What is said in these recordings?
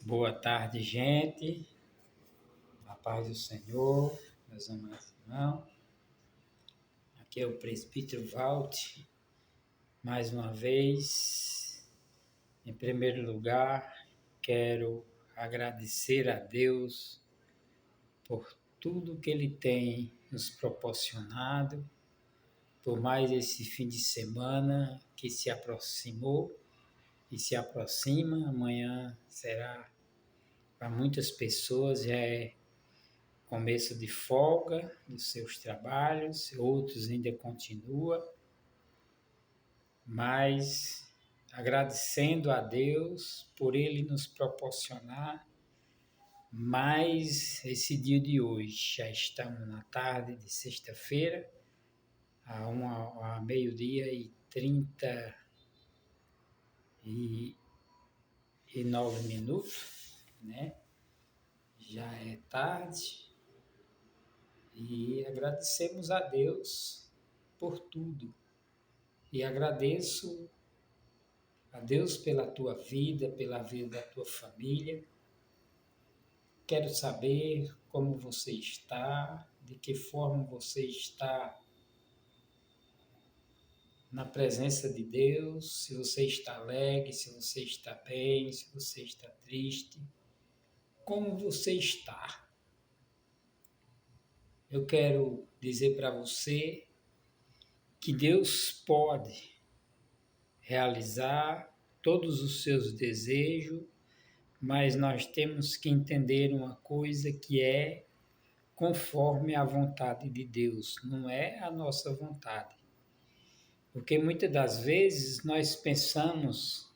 Boa tarde, gente. A paz do Senhor, meus amados irmãos. Aqui é o presbítero Walt, mais uma vez. Em primeiro lugar, quero agradecer a Deus por tudo que Ele tem nos proporcionado, por mais esse fim de semana que se aproximou e se aproxima. Amanhã será, para muitas pessoas, já é começo de folga dos seus trabalhos, outros ainda continuam, mas agradecendo a Deus por Ele nos proporcionar mais esse dia de hoje. Já estamos na tarde de sexta-feira, a meio-dia e 39 minutos, né? Já é tarde. E agradecemos a Deus por tudo. E agradeço a Deus pela tua vida, pela vida da tua família. Quero saber como você está, de que forma você está na presença de Deus, se você está alegre, se você está bem, se você está triste. Como você está? Eu quero dizer para você que Deus pode realizar todos os seus desejos, mas nós temos que entender uma coisa que é conforme a vontade de Deus, não é a nossa vontade. Porque muitas das vezes nós pensamos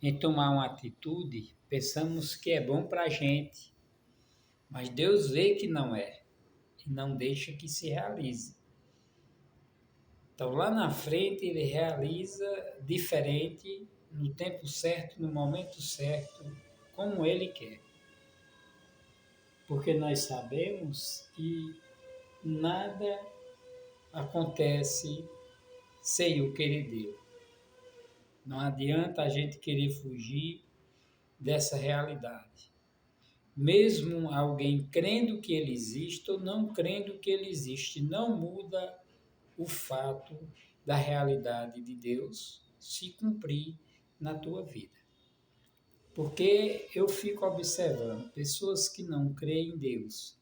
em tomar uma atitude, pensamos que é bom para a gente, mas Deus vê que não é e não deixa que se realize. Então lá na frente Ele realiza diferente, no tempo certo, no momento certo, como Ele quer. Porque nós sabemos que nada acontece sem o querer dele. Não adianta a gente querer fugir dessa realidade. Mesmo alguém crendo que ele existe ou não crendo que ele existe, não muda o fato da realidade de Deus se cumprir na tua vida. Porque eu fico observando pessoas que não creem em Deus,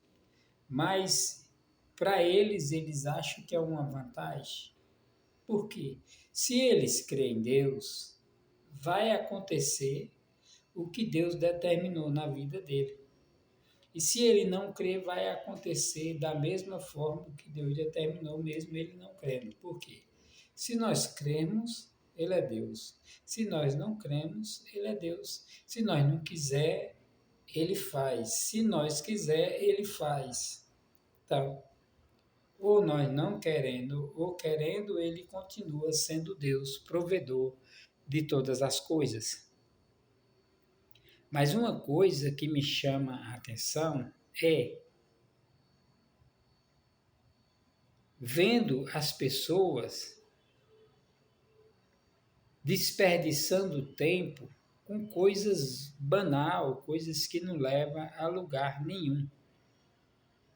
mas para eles acham que é uma vantagem. Por quê? Se eles creem em Deus, vai acontecer o que Deus determinou na vida dele. E se ele não crê, vai acontecer da mesma forma que Deus determinou, mesmo ele não crendo. Por quê? Se nós cremos, ele é Deus. Se nós não cremos, ele é Deus. Se nós não quiser, ele faz. Se nós quiser, ele faz. Então, ou nós não querendo, ou querendo, ele continua sendo Deus, provedor de todas as coisas. Mas uma coisa que me chama a atenção é vendo as pessoas desperdiçando tempo com coisas banal, coisas que não levam a lugar nenhum.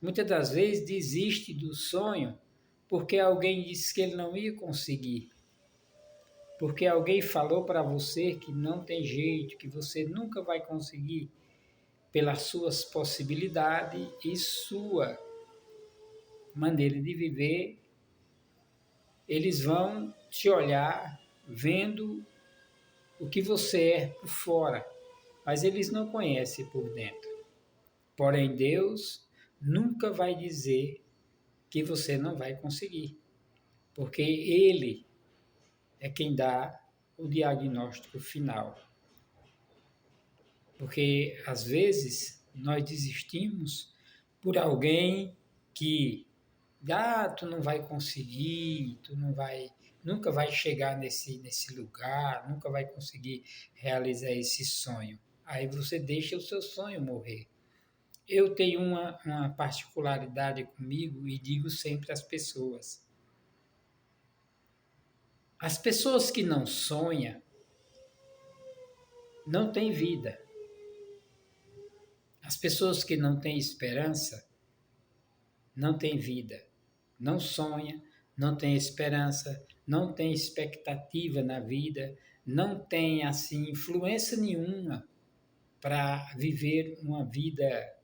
Muitas das vezes desiste do sonho porque alguém disse que ele não ia conseguir. Porque alguém falou para você que não tem jeito, que você nunca vai conseguir pelas suas possibilidades e sua maneira de viver. Eles vão te olhar vendo o que você é por fora, mas eles não conhecem por dentro. Porém, Deus nunca vai dizer que você não vai conseguir, porque Ele é quem dá o diagnóstico final. Porque às vezes nós desistimos por alguém que tu não vai conseguir, tu não vai, nunca vai chegar nesse lugar, nunca vai conseguir realizar esse sonho. Aí você deixa o seu sonho morrer. Eu tenho uma particularidade comigo e digo sempre às pessoas: as pessoas que não sonham não têm vida. As pessoas que não têm esperança não têm vida, não sonha, não tem esperança, não tem expectativa na vida, não tem assim influência nenhuma para viver uma vida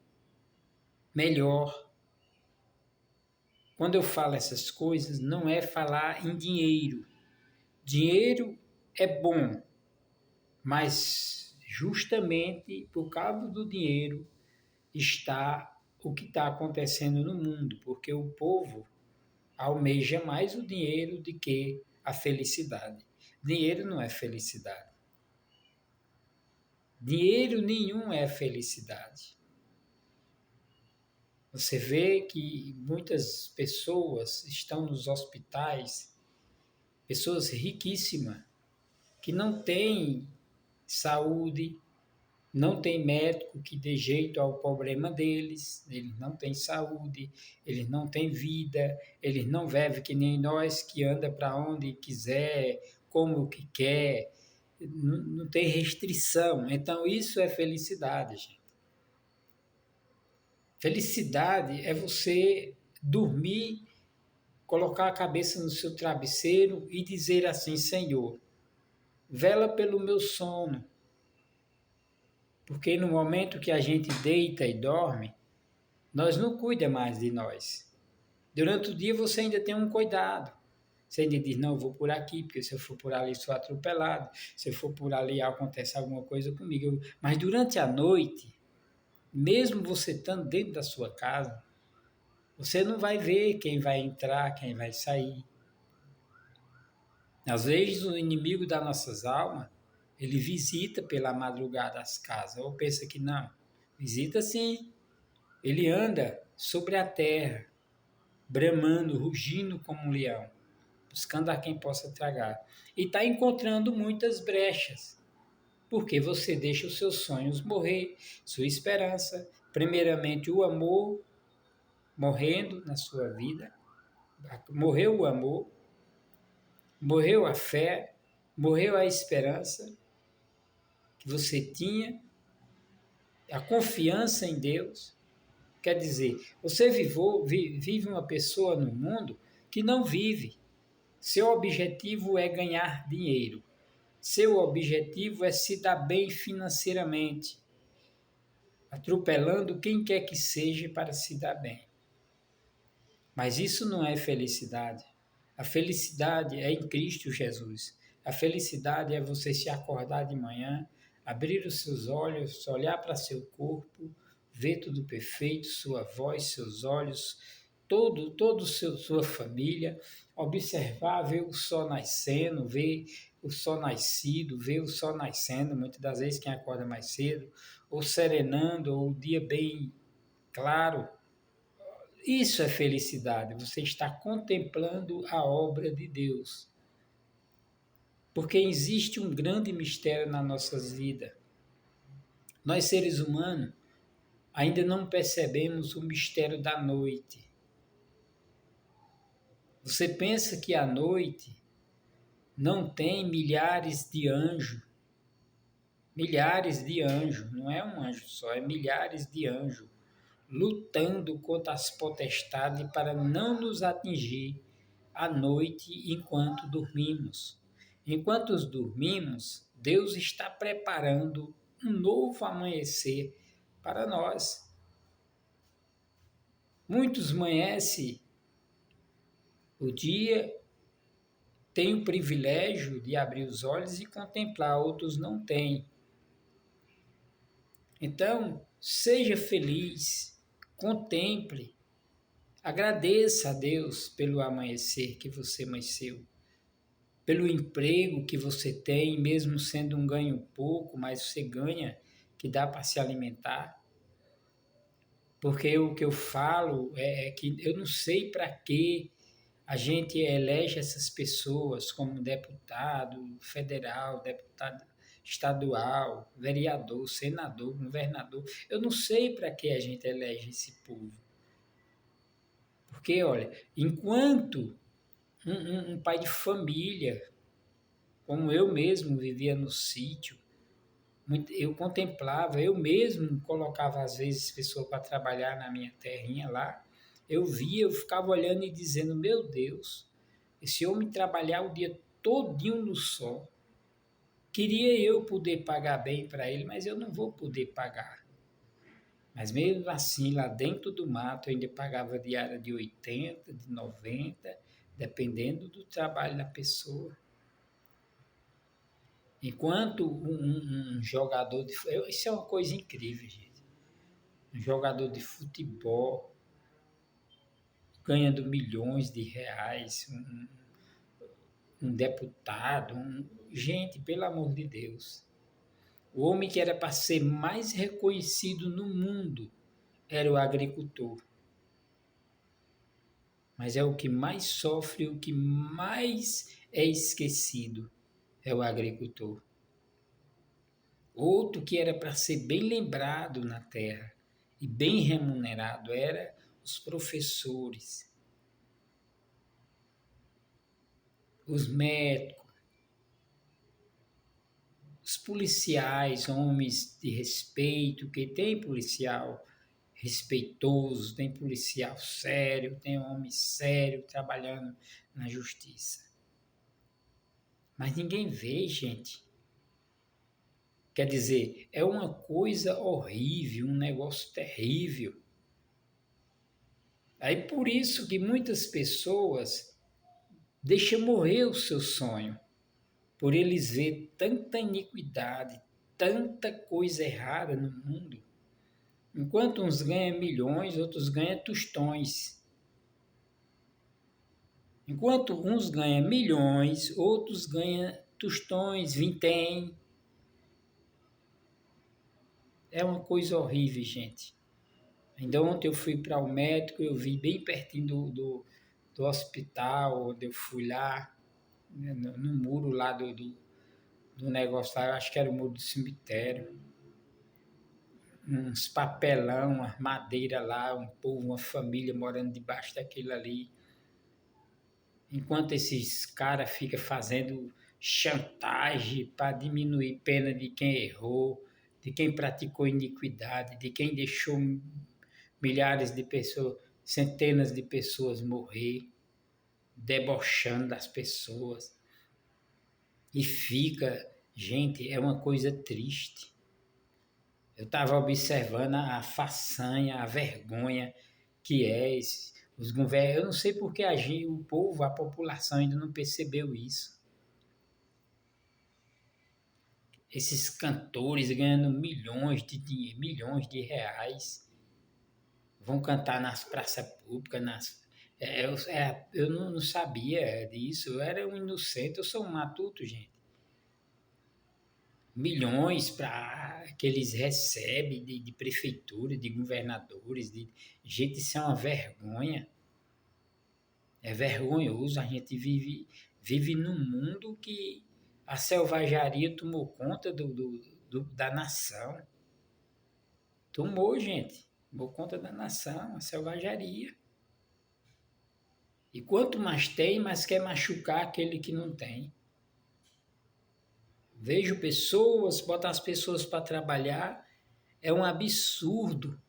melhor. Quando eu falo essas coisas, não é falar em dinheiro. Dinheiro é bom, mas justamente por causa do dinheiro está o que está acontecendo no mundo, porque o povo almeja mais o dinheiro do que a felicidade. Dinheiro não é felicidade. Dinheiro nenhum é felicidade. Você vê que muitas pessoas estão nos hospitais, pessoas riquíssimas, que não têm saúde, não tem médico que dê jeito ao problema deles, eles não têm saúde, eles não têm vida, eles não vivem que nem nós que anda para onde quiser, como o que quer, não tem restrição. Então isso é felicidade, gente. Felicidade é você dormir, colocar a cabeça no seu travesseiro e dizer assim: Senhor, vela pelo meu sono. Porque no momento que a gente deita e dorme, nós não cuida mais de nós. Durante o dia você ainda tem um cuidado. Você ainda diz, não, eu vou por aqui, porque se eu for por ali sou atropelado, se eu for por ali acontece alguma coisa comigo. Mas durante a noite, mesmo você estando dentro da sua casa, você não vai ver quem vai entrar, quem vai sair. Às vezes o inimigo das nossas almas, ele visita pela madrugada as casas, ou pensa que não. Visita sim. Ele anda sobre a terra, bramando, rugindo como um leão, buscando a quem possa tragar. E está encontrando muitas brechas, porque você deixa os seus sonhos morrer, sua esperança, primeiramente o amor morrendo na sua vida, morreu o amor, morreu a fé, morreu a esperança que você tinha, a confiança em Deus. Quer dizer, você vive uma pessoa no mundo que não vive. Seu objetivo é ganhar dinheiro. Seu objetivo é se dar bem financeiramente, atropelando quem quer que seja para se dar bem. Mas isso não é felicidade. A felicidade é em Cristo Jesus. A felicidade é você se acordar de manhã, abrir os seus olhos, olhar para seu corpo, ver tudo perfeito, sua voz, seus olhos, sua família, observar, ver o sol nascendo, ver o sol nascido, ver o sol nascendo, muitas das vezes quem acorda mais cedo, ou serenando, ou o dia bem claro. Isso é felicidade, você está contemplando a obra de Deus. Porque existe um grande mistério nas nossas vidas. Nós, seres humanos, ainda não percebemos o mistério da noite. Você pensa que a noite não tem milhares de anjos? Milhares de anjos, não é um anjo só, é milhares de anjos lutando contra as potestades para não nos atingir à noite enquanto dormimos. Enquanto dormimos, Deus está preparando um novo amanhecer para nós. Muitos amanhecem o dia, têm o privilégio de abrir os olhos e contemplar, outros não têm. Então, seja feliz, contemple, agradeça a Deus pelo amanhecer que você amanheceu, pelo emprego que você tem, mesmo sendo um ganho pouco, mas você ganha, que dá para se alimentar. Porque o que eu falo é que eu não sei para que a gente elege essas pessoas como deputado federal, deputado estadual, vereador, senador, governador. Eu não sei para que a gente elege esse povo. Porque, olha, enquanto um pai de família, como eu mesmo vivia no sítio, Eu contemplava, eu mesmo colocava às vezes pessoas para trabalhar na minha terrinha lá. Eu via, eu ficava olhando e dizendo, meu Deus, esse homem trabalhar o dia todinho no sol. Queria eu poder pagar bem para ele, mas eu não vou poder pagar. Mas mesmo assim, lá dentro do mato, eu ainda pagava diária de 80, de 90, dependendo do trabalho da pessoa. Enquanto um jogador de... Isso é uma coisa incrível, gente. Um jogador de futebol ganhando milhões de reais, um deputado, gente, pelo amor de Deus. O homem que era para ser mais reconhecido no mundo era o agricultor. Mas é o que mais sofre, o que mais é esquecido é o agricultor. Outro que era para ser bem lembrado na terra e bem remunerado era os professores, os médicos, os policiais, homens de respeito, que tem policial respeitoso, tem policial sério, tem homem sério trabalhando na justiça. Mas ninguém vê, gente. Quer dizer, é uma coisa horrível, um negócio terrível. Aí por isso que muitas pessoas deixam morrer o seu sonho, por eles ver tanta iniquidade, tanta coisa errada no mundo. Enquanto uns ganham milhões, outros ganham tostões. Enquanto uns ganham milhões, outros ganham tostões, vintém. É uma coisa horrível, gente. Ainda ontem eu fui para o médico, eu vi bem pertinho do hospital, onde eu fui lá, né, no muro lá do negócio lá, eu acho que era o muro do cemitério. Uns papelão, uma madeira lá, um povo, uma família morando debaixo daquilo ali. Enquanto esses caras ficam fazendo chantagem para diminuir pena de quem errou, de quem praticou iniquidade, de quem deixou milhares de pessoas, centenas de pessoas morrer, debochando das pessoas. E fica, gente, é uma coisa triste. Eu estava observando a façanha, a vergonha que é os governos. Eu não sei porque o povo, a população ainda não percebeu isso. Esses cantores ganhando milhões de reais vão cantar nas praças públicas, eu não sabia disso, eu era um inocente, eu sou um matuto, gente. Milhões que eles recebem de prefeitura, de governadores, gente, isso é uma vergonha. É vergonhoso, a gente vive num mundo que a selvageria tomou conta da nação. Tomou, gente. Tomou conta da nação, a selvageria. E quanto mais tem, mais quer machucar aquele que não tem. Vejo pessoas, botar as pessoas para trabalhar, é um absurdo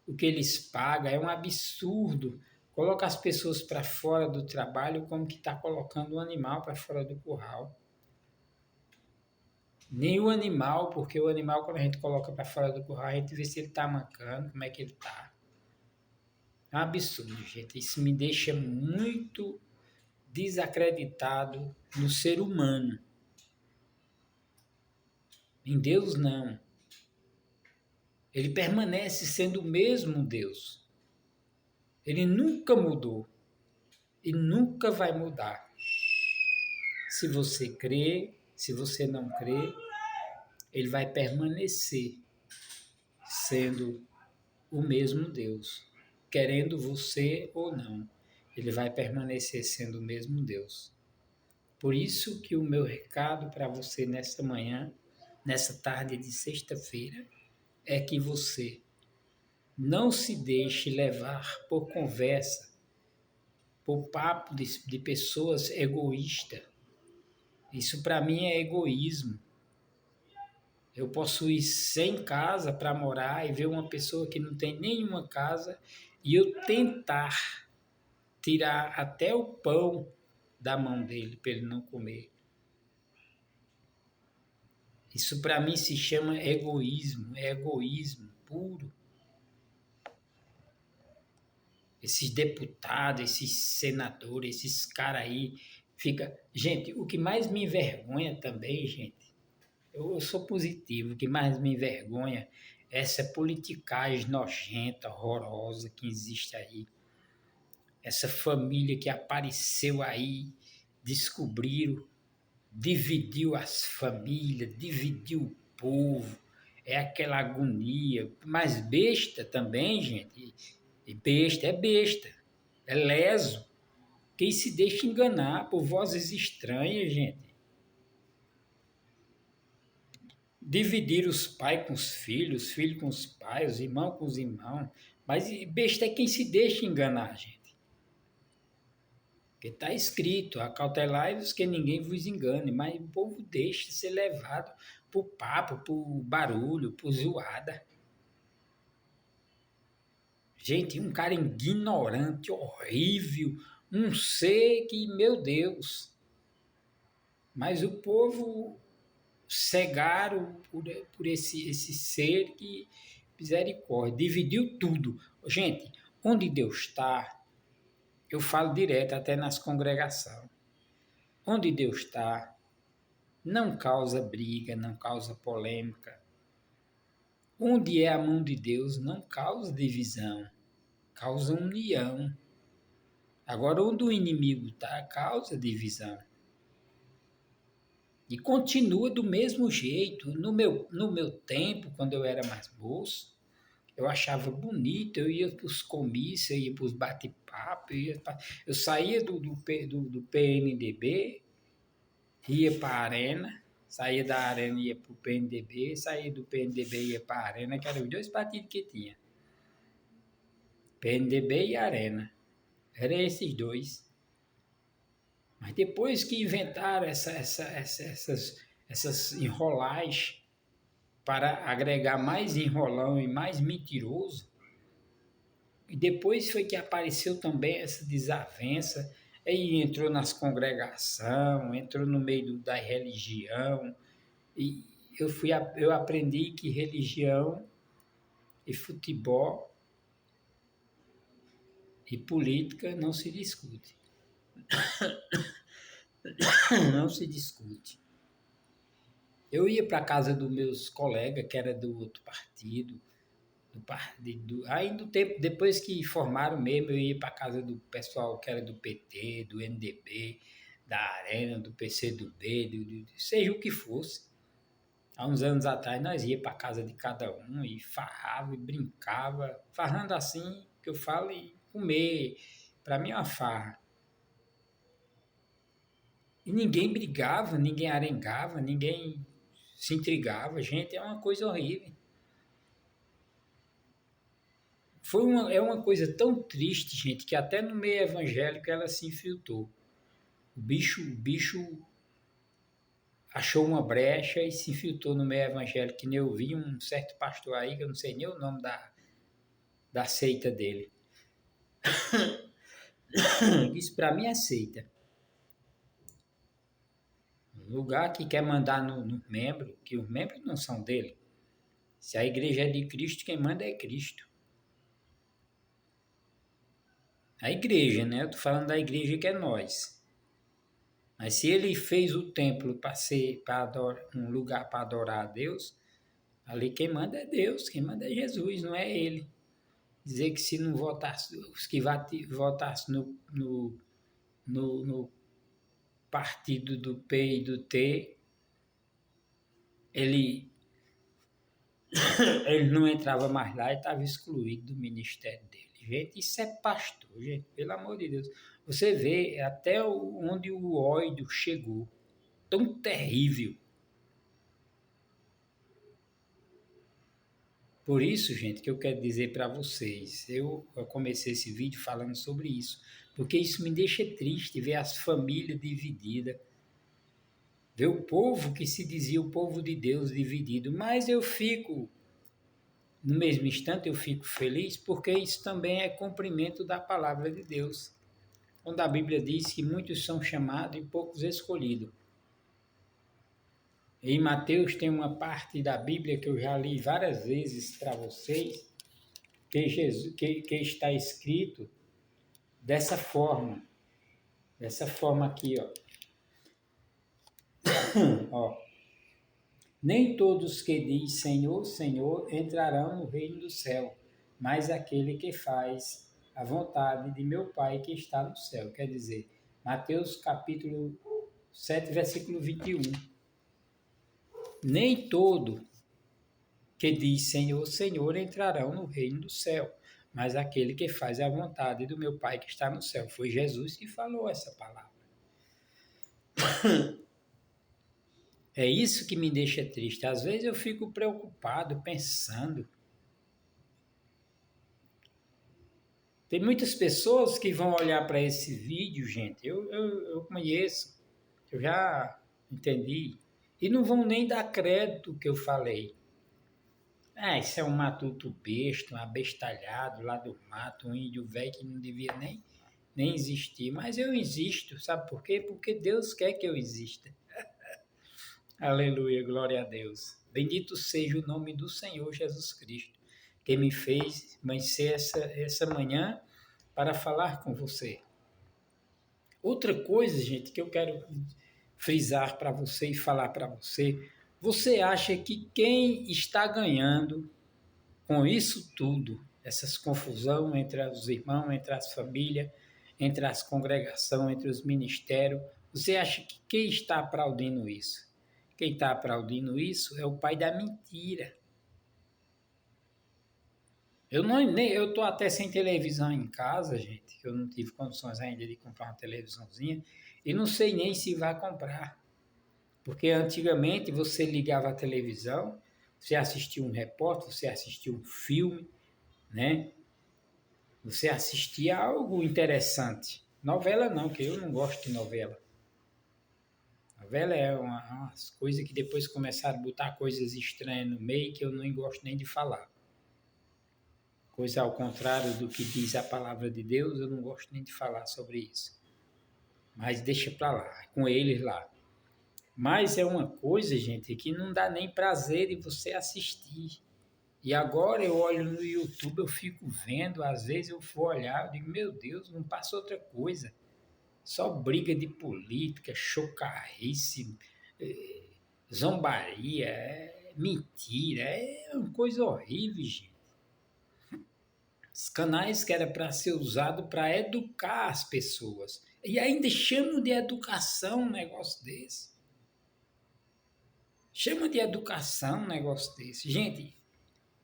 o que eles pagam, é um absurdo. Coloca as pessoas para fora do trabalho como que está colocando o animal para fora do curral. Nem o animal, porque o animal, quando a gente coloca para fora do curral, a gente vê se ele está mancando, como é que ele está. É um absurdo, gente. Isso me deixa muito desacreditado no ser humano. Em Deus, não. Ele permanece sendo o mesmo Deus. Ele nunca mudou e nunca vai mudar. Se você crê, se você não crê, ele vai permanecer sendo o mesmo Deus. Querendo você ou não, ele vai permanecer sendo o mesmo Deus. Por isso que o meu recado para você nesta manhã, nessa tarde de sexta-feira, é que você não se deixe levar por conversa, por papo de pessoas egoístas. Isso para mim é egoísmo. Eu posso ir sem casa para morar e ver uma pessoa que não tem nenhuma casa e eu tentar tirar até o pão da mão dele para ele não comer. Isso para mim se chama egoísmo, é egoísmo puro. Esses deputados, esses senadores, esses caras aí, fica. Gente, o que mais me envergonha também, gente, eu sou positivo, o que mais me envergonha é essa politicagem nojenta, horrorosa que existe aí. Essa família que apareceu aí, descobriram, dividiu as famílias, dividiu o povo, é aquela agonia, mas besta também, gente, e besta é besta, é leso. Quem se deixa enganar por vozes estranhas, gente. Dividir os pais com os filhos com os pais, os irmãos com os irmãos. Mas besta é quem se deixa enganar, gente. Porque está escrito, acautelai-vos que ninguém vos engane, mas o povo deixa ser levado por papo, por barulho, por zoada. Gente, um cara ignorante, horrível, um ser que, meu Deus. Mas o povo cegaram por esse ser que, misericórdia, dividiu tudo. Gente, onde Deus está, eu falo direto até nas congregações. Onde Deus está, não causa briga, não causa polêmica. Onde é a mão de Deus, não causa divisão, causa união. Agora, onde o inimigo está, causa divisão. E continua do mesmo jeito. No meu tempo, quando eu era mais moço, eu achava bonito, eu ia para os comícios, eu ia para os bate-papo, eu saía do PNDB, ia para a Arena, saía da Arena e ia para o PNDB, saía do PNDB e ia para a Arena, que eram os dois partidos que tinha. PNDB e Arena. Eram esses dois. Mas depois que inventaram essas enrolagens para agregar mais enrolão e mais mentiroso, e depois foi que apareceu também essa desavença, aí entrou nas congregações, entrou no meio da religião, e eu aprendi que religião e futebol e política não se discute. Não se discute. Eu ia para a casa dos meus colegas, que era do outro partido, aí no tempo, depois que formaram mesmo, eu ia para a casa do pessoal que era do PT, do MDB, da Arena, do PCdoB, seja o que fosse. Há uns anos atrás nós ia para a casa de cada um e farrava e brincava, farrando assim, que eu falo, e comer. Para mim é uma farra. E ninguém brigava, ninguém arengava, ninguém se intrigava. Gente, é uma coisa horrível. É uma coisa tão triste, gente, que até no meio evangélico ela se infiltrou. O bicho achou uma brecha e se infiltrou no meio evangélico, que nem eu vi um certo pastor aí, que eu não sei nem o nome da seita dele. Isso para mim é seita. Um lugar que quer mandar no membro, que os membros não são dele. Se a igreja é de Cristo, quem manda é Cristo. A igreja, né? Eu estou falando da igreja que é nós. Mas se ele fez o templo para ser um lugar para adorar a Deus, ali quem manda é Deus, quem manda é Jesus, não é ele. Dizer que se não votasse, os que votassem no partido do P e do T, ele não entrava mais lá e estava excluído do ministério dele. Gente, isso é pastor, gente, pelo amor de Deus. Você vê até onde o ódio chegou. Tão terrível. Por isso, gente, que eu quero dizer para vocês, eu comecei esse vídeo falando sobre isso, porque isso me deixa triste ver as famílias divididas, ver o povo que se dizia o povo de Deus dividido, mas eu fico, no mesmo instante, eu fico feliz porque isso também é cumprimento da palavra de Deus. Quando a Bíblia diz que muitos são chamados e poucos escolhidos. Em Mateus tem uma parte da Bíblia que eu já li várias vezes para vocês, que está escrito dessa forma aqui, ó. Ó. Nem todos que diz Senhor, Senhor entrarão no reino do céu, mas aquele que faz a vontade de meu Pai que está no céu. Quer dizer, Mateus capítulo 7, versículo 21. Nem todo que diz Senhor, Senhor entrarão no reino do céu, mas aquele que faz a vontade do meu Pai que está no céu. Foi Jesus que falou essa palavra. É isso que me deixa triste. Às vezes eu fico preocupado, pensando. Tem muitas pessoas que vão olhar para esse vídeo, gente. Eu conheço, eu já entendi. E não vão nem dar crédito que eu falei. Ah, isso é um matuto besta, um abestalhado lá do mato, um índio velho que não devia nem existir. Mas eu existo, sabe por quê? Porque Deus quer que eu exista. Aleluia, glória a Deus. Bendito seja o nome do Senhor Jesus Cristo, que me fez vencer essa manhã para falar com você. Outra coisa, gente, que eu quero frisar para você e falar para você, você acha que quem está ganhando com isso tudo, essas confusão entre os irmãos, entre as famílias, entre as congregações, entre os ministérios, você acha que quem está aplaudindo isso? Quem está aplaudindo isso é o pai da mentira. Eu estou até sem televisão em casa, gente, que eu não tive condições ainda de comprar uma televisãozinha, e não sei nem se vai comprar. Porque antigamente você ligava a televisão, você assistia um repórter, você assistia um filme, né? Você assistia algo interessante. Novela não, que eu não gosto de novela. Novela é umas coisas que depois começaram a botar coisas estranhas no meio que eu não gosto nem de falar. Coisa ao contrário do que diz a palavra de Deus, eu não gosto nem de falar sobre isso. Mas deixa para lá, com eles lá. Mas é uma coisa, gente, que não dá nem prazer de você assistir. E agora eu olho no YouTube, eu fico vendo, às vezes eu vou olhar, eu digo, meu Deus, não passa outra coisa. Só briga de política, chocarrice, zombaria, mentira, é uma coisa horrível, gente. Os canais que era para ser usado para educar as pessoas. E ainda chamam de educação um negócio desse. Chama de educação um negócio desse. Gente,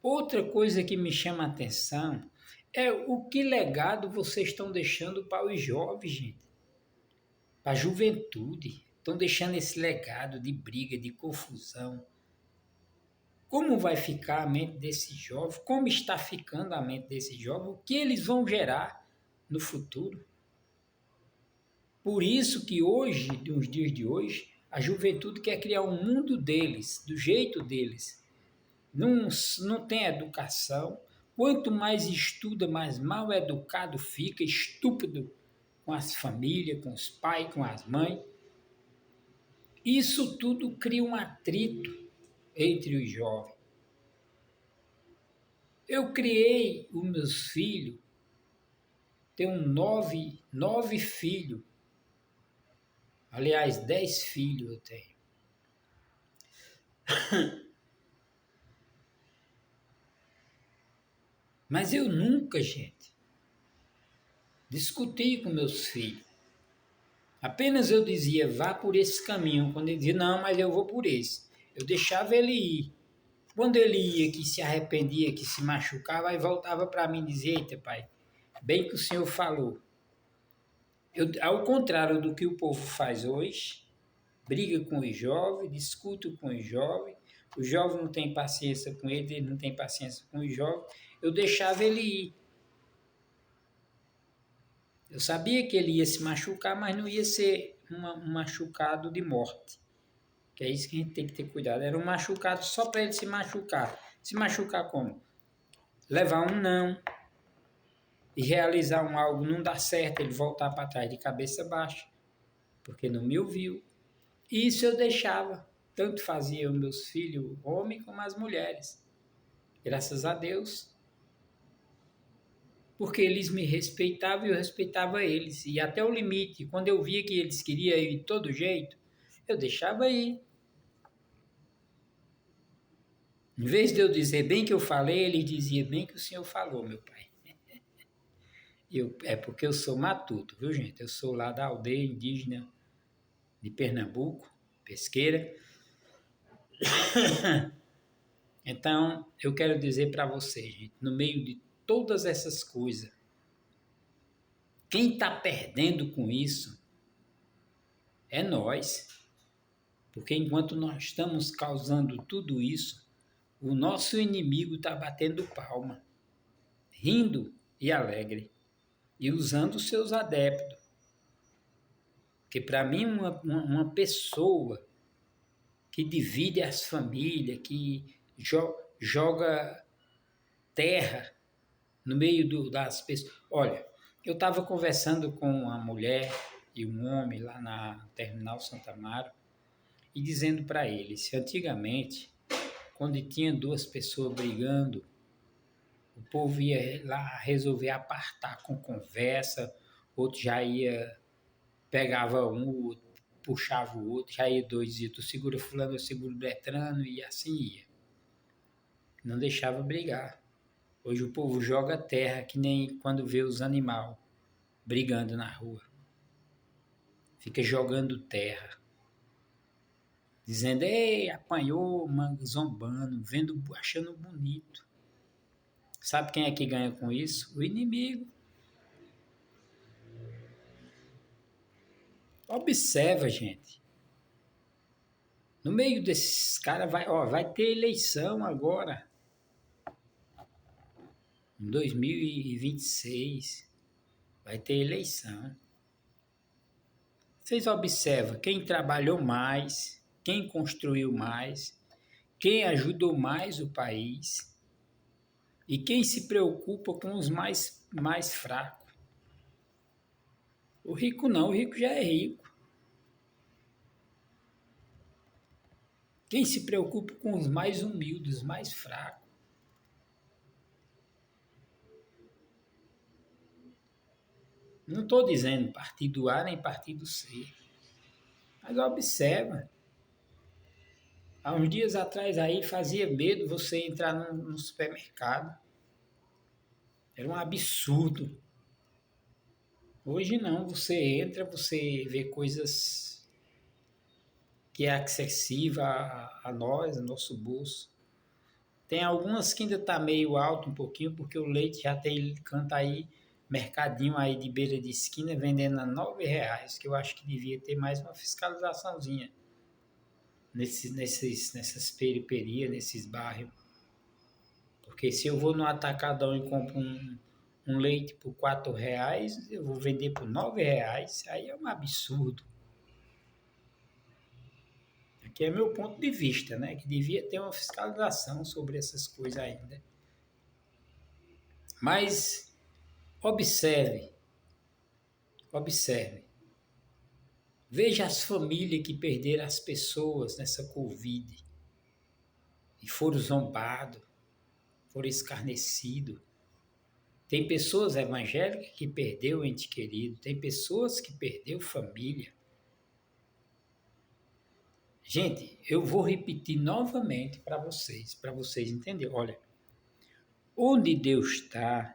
outra coisa que me chama a atenção é o que legado vocês estão deixando para os jovens, gente. Para a juventude. Estão deixando esse legado de briga, de confusão. Como vai ficar a mente desse jovem? Como está ficando a mente desse jovem? O que eles vão gerar no futuro? Por isso que hoje, nos dias de hoje, a juventude quer criar um mundo deles, do jeito deles. Não tem educação. Quanto mais estuda, mais mal educado fica, estúpido com as famílias, com os pais, com as mães. Isso tudo cria um atrito entre os jovens. Eu criei os meus filhos, tenho nove filhos. Aliás, 10 filhos eu tenho. Mas eu nunca, gente, discuti com meus filhos. Apenas eu dizia, vá por esse caminho. Quando ele dizia, não, mas eu vou por esse. Eu deixava ele ir. Quando ele ia, que se arrependia, que se machucava, aí voltava para mim e dizia, eita pai, bem que o senhor falou. Ao contrário do que o povo faz hoje, briga com os jovens, discute com os jovem não tem paciência com ele não tem paciência com os jovens, eu deixava ele ir. Eu sabia que ele ia se machucar, mas não ia ser um machucado de morte. Que é isso que a gente tem que ter cuidado. Era um machucado só para ele se machucar. Se machucar como? Levar um não e realizar um algo não dá certo, ele voltar para trás de cabeça baixa, porque não me ouviu. E isso eu deixava. Tanto fazia os meus filhos, homens, como as mulheres. Graças a Deus, porque eles me respeitavam e eu respeitava eles. E até o limite, quando eu via que eles queriam ir de todo jeito, eu deixava ir. Em vez de eu dizer bem que eu falei, ele dizia bem que o senhor falou, meu pai. É porque eu sou matuto, viu, gente? Eu sou lá da aldeia indígena de Pernambuco, pesqueira. Então, eu quero dizer para vocês, gente, no meio de todas essas coisas, quem está perdendo com isso é nós. Porque enquanto nós estamos causando tudo isso, o nosso inimigo está batendo palma, rindo e alegre, e usando os seus adeptos. Porque para mim, uma pessoa que divide as famílias, que joga terra no meio das pessoas. Olha, eu estava conversando com uma mulher e um homem lá na Terminal Santa Amaro e dizendo para eles que antigamente, quando tinha duas pessoas brigando, o povo ia lá resolver apartar com conversa, outro já ia, pegava um, puxava o outro, já ia dois, dizia, tu segura fulano, eu seguro Beltrano, e assim ia. Não deixava brigar. Hoje o povo joga terra que nem quando vê os animais brigando na rua. Fica jogando terra. Dizendo, ei, apanhou, zombando, vendo, achando bonito. Sabe quem é que ganha com isso? O inimigo. Observa, gente. No meio desses caras vai ter eleição agora. Em 2026 vai ter eleição. Vocês observam quem trabalhou mais, quem construiu mais, quem ajudou mais o país e quem se preocupa com os mais fracos. O rico não, o rico já é rico. Quem se preocupa com os mais humildes, os mais fracos. Não estou dizendo partido A nem partido C, mas observa. Há uns dias atrás aí fazia medo você entrar no supermercado. Era um absurdo. Hoje não, você entra, você vê coisas que é acessível a nós, ao nosso bolso. Tem algumas que ainda está meio alto um pouquinho, porque o leite já tem canta aí, mercadinho aí de beira de esquina, vendendo a R$ 9, que eu acho que devia ter mais uma fiscalizaçãozinha nessas periferias, nesses bairros. Porque se eu vou no atacadão e compro um leite por R$ 4, eu vou vender por R$ 9, aí é um absurdo. Aqui é meu ponto de vista, né? Que devia ter uma fiscalização sobre essas coisas ainda. Mas observe. Veja as famílias que perderam as pessoas nessa Covid e foram zombados, foram escarnecidos. Tem pessoas evangélicas que perdeu ente querido, tem pessoas que perdeu família. Gente, eu vou repetir novamente para vocês entenderem. Olha, onde Deus está,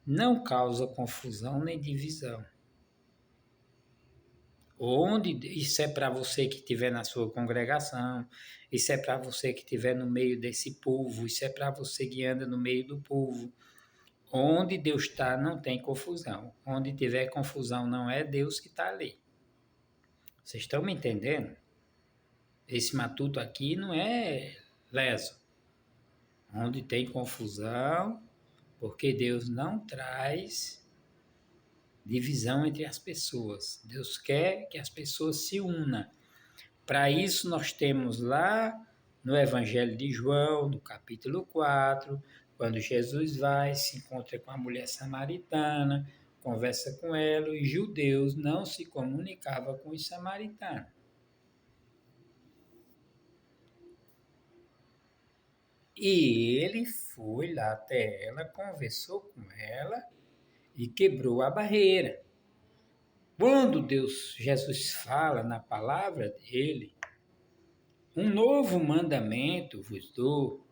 não causa confusão nem divisão. Isso é para você que estiver na sua congregação, isso é para você que estiver no meio desse povo, isso é para você que anda no meio do povo. Onde Deus está, não tem confusão. Onde tiver confusão, não é Deus que está ali. Vocês estão me entendendo? Esse matuto aqui não é leso. Onde tem confusão, porque Deus não traz divisão entre as pessoas. Deus quer que as pessoas se unam. Para isso, nós temos lá no Evangelho de João, no capítulo 4, quando Jesus vai, se encontra com a mulher samaritana, conversa com ela, e os judeus não se comunicavam com os samaritanos. E ele foi lá até ela, conversou com ela e quebrou a barreira. Quando Jesus fala na palavra dele, um novo mandamento vos dou,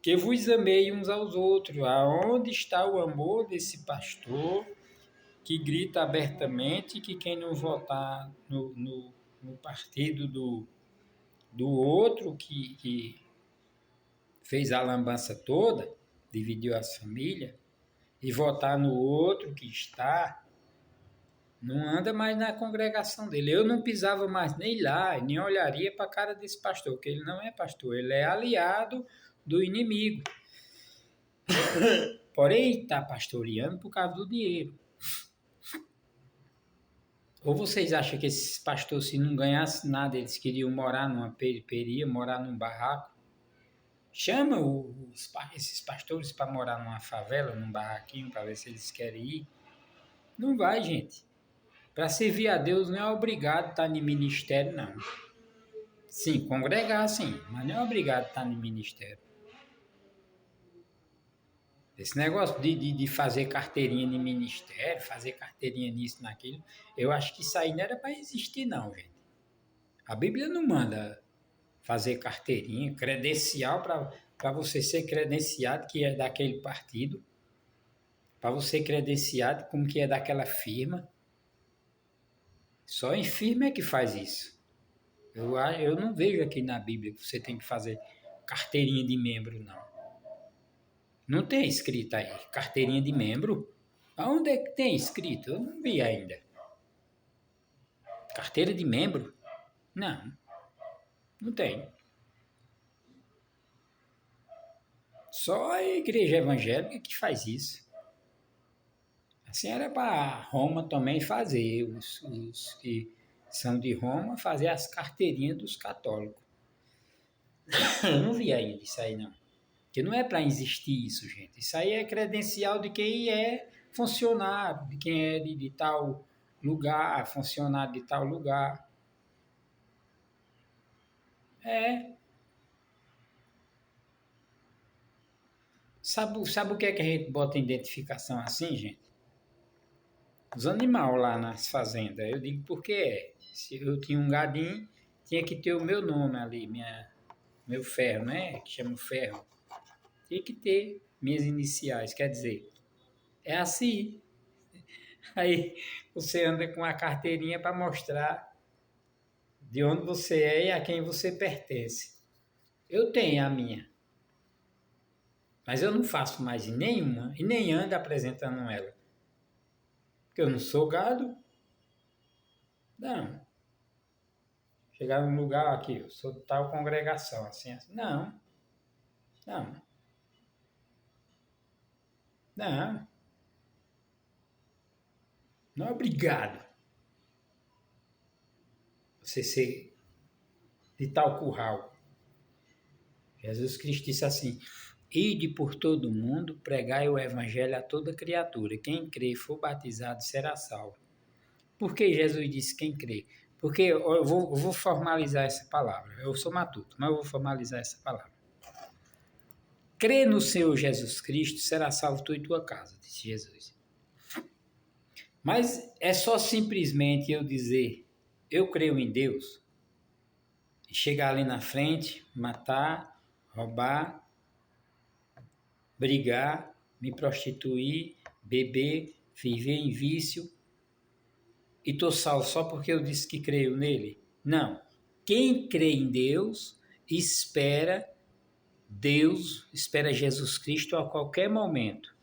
que vos amei uns aos outros. Aonde está o amor desse pastor que grita abertamente que quem não votar no partido do outro, que fez a lambança toda, dividiu as famílias, e votar no outro que está, não anda mais na congregação dele. Eu não pisava mais nem lá, nem olharia para a cara desse pastor, porque ele não é pastor, ele é aliado do inimigo. Porém, está pastoreando por causa do dinheiro. Ou vocês acham que esses pastores, se não ganhassem nada, eles queriam morar numa periferia, morar num barraco? Chama esses pastores para morar numa favela, num barraquinho, para ver se eles querem ir. Não vai, gente. Para servir a Deus não é obrigado a estar em ministério, não. Sim, congregar sim, mas não é obrigado a estar em ministério. Esse negócio de fazer carteirinha de ministério, fazer carteirinha nisso, naquilo, eu acho que isso aí não era para existir, não, gente. A Bíblia não manda fazer carteirinha, credencial para você ser credenciado que é daquele partido, para você credenciado como que é daquela firma. Só em firma é que faz isso. Eu não vejo aqui na Bíblia que você tem que fazer carteirinha de membro, não. Não tem escrito aí, carteirinha de membro? Aonde é que tem escrito? Eu não vi ainda. Carteira de membro? Não, não tem. Só a igreja evangélica que faz isso. Assim era para Roma também fazer, os que são de Roma, fazer as carteirinhas dos católicos. Eu não vi ainda isso aí, não. Porque não é para existir isso, gente. Isso aí é credencial de quem é funcionário, de quem é de tal lugar, funcionário de tal lugar. É. Sabe o que é que a gente bota identificação assim, gente? Os animais lá nas fazendas. Eu digo porque é. Se eu tinha um gadinho, tinha que ter o meu nome ali, meu ferro, né? Que chama ferro. Tinha que ter minhas iniciais, quer dizer, é assim. Aí você anda com a carteirinha para mostrar de onde você é e a quem você pertence. Eu tenho a minha, mas eu não faço mais nenhuma e nem ando apresentando ela. Porque eu não sou gado. Não. Chegar num lugar aqui, eu sou de tal congregação, assim. Não. Não. Não. Não é obrigado você ser de tal curral. Jesus Cristo disse assim: ide por todo mundo, pregai o evangelho a toda criatura. Quem crê e for batizado será salvo. Por que Jesus disse quem crê? Porque eu vou formalizar essa palavra. Eu sou matuto, mas eu vou formalizar essa palavra. Crê no Senhor Jesus Cristo, será salvo tu e tua casa, disse Jesus. Mas é só simplesmente eu dizer, eu creio em Deus, e chegar ali na frente, matar, roubar, brigar, me prostituir, beber, viver em vício, e estou salvo só porque eu disse que creio nele? Não. Quem crê em Deus espera Jesus Cristo a qualquer momento.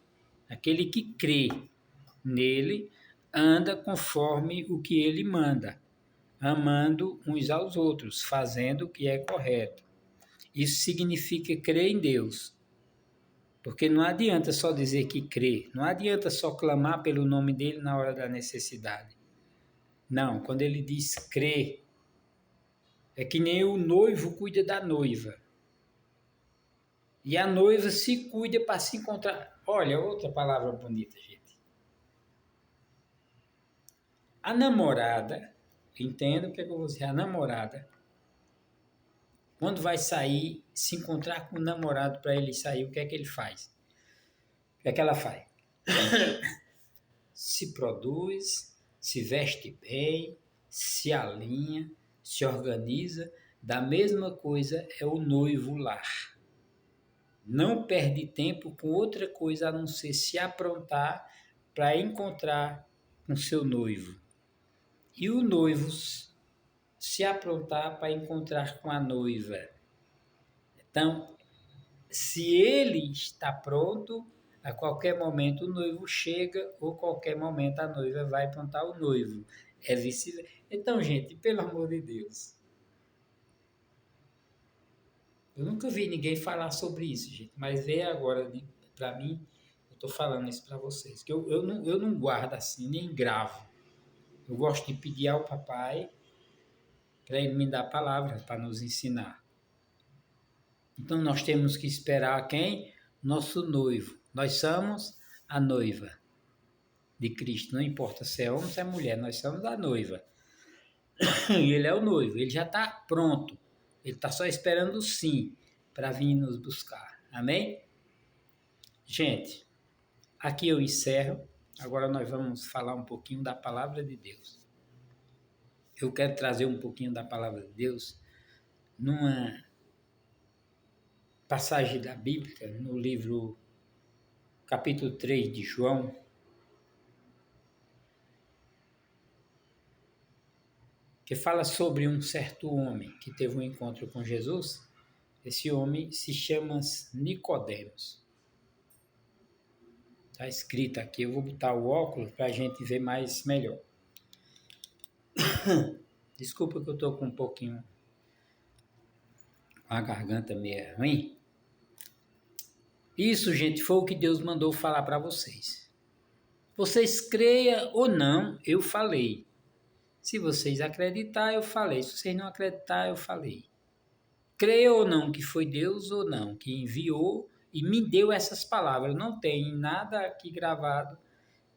Aquele que crê nele anda conforme o que ele manda, amando uns aos outros, fazendo o que é correto. Isso significa crer em Deus. Porque não adianta só dizer que crê, não adianta só clamar pelo nome dele na hora da necessidade. Não, quando ele diz crer, É que nem o noivo cuida da noiva. E a noiva se cuida para se encontrar. Olha, outra palavra bonita, gente. A namorada, entenda o que é que eu vou dizer, a namorada, quando vai sair, se encontrar com o namorado para ele sair, o que é que ele faz? O que é que ela faz? Se produz, se veste bem, se alinha, se organiza. Da mesma coisa é o noivo lar. Não perde tempo com outra coisa a não ser se aprontar para encontrar com seu noivo. E o noivo se aprontar para encontrar com a noiva. Então, se ele está pronto, a qualquer momento o noivo chega, ou a qualquer momento a noiva vai aprontar o noivo. É vice-versa. Então, gente, pelo amor de Deus. Eu nunca vi ninguém falar sobre isso, gente, mas veio agora para mim, eu estou falando isso para vocês, que eu não guardo assim, nem gravo. Eu gosto de pedir ao papai para ele me dar palavras para nos ensinar. Então nós temos que esperar quem? Nosso noivo. Nós somos a noiva de Cristo. Não importa se é homem ou se é mulher, nós somos a noiva. E ele é o noivo, ele já está pronto. Ele está só esperando o sim para vir nos buscar. Amém? Gente, aqui eu encerro. Agora nós vamos falar um pouquinho da palavra de Deus. Eu quero trazer um pouquinho da palavra de Deus numa passagem da Bíblia, no livro capítulo 3 de João, que fala sobre um certo homem que teve um encontro com Jesus. Esse homem se chama Nicodemos. Está escrito aqui, eu vou botar o óculos para a gente ver mais melhor. Desculpa que eu estou com um pouquinho com a garganta meio ruim. Isso, gente, foi o que Deus mandou falar para vocês. Vocês creiam ou não, eu falei. Se vocês acreditar, eu falei. Se vocês não acreditar, eu falei. Creia ou não que foi Deus ou não que enviou e me deu essas palavras. Não tem nada aqui gravado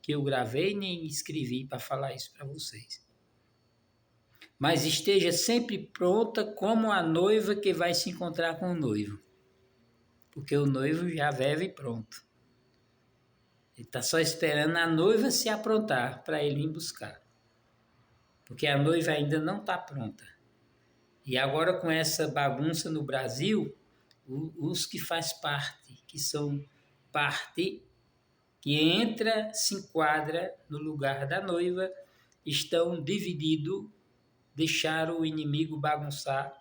que eu gravei nem escrevi para falar isso para vocês. Mas esteja sempre pronta como a noiva que vai se encontrar com o noivo. Porque o noivo já vive pronto. Ele está só esperando a noiva se aprontar para ele vir buscar. Porque a noiva ainda não está pronta. E agora com essa bagunça no Brasil, os que faz parte, que são parte, que entra, se enquadra no lugar da noiva, estão divididos, deixaram o inimigo bagunçar.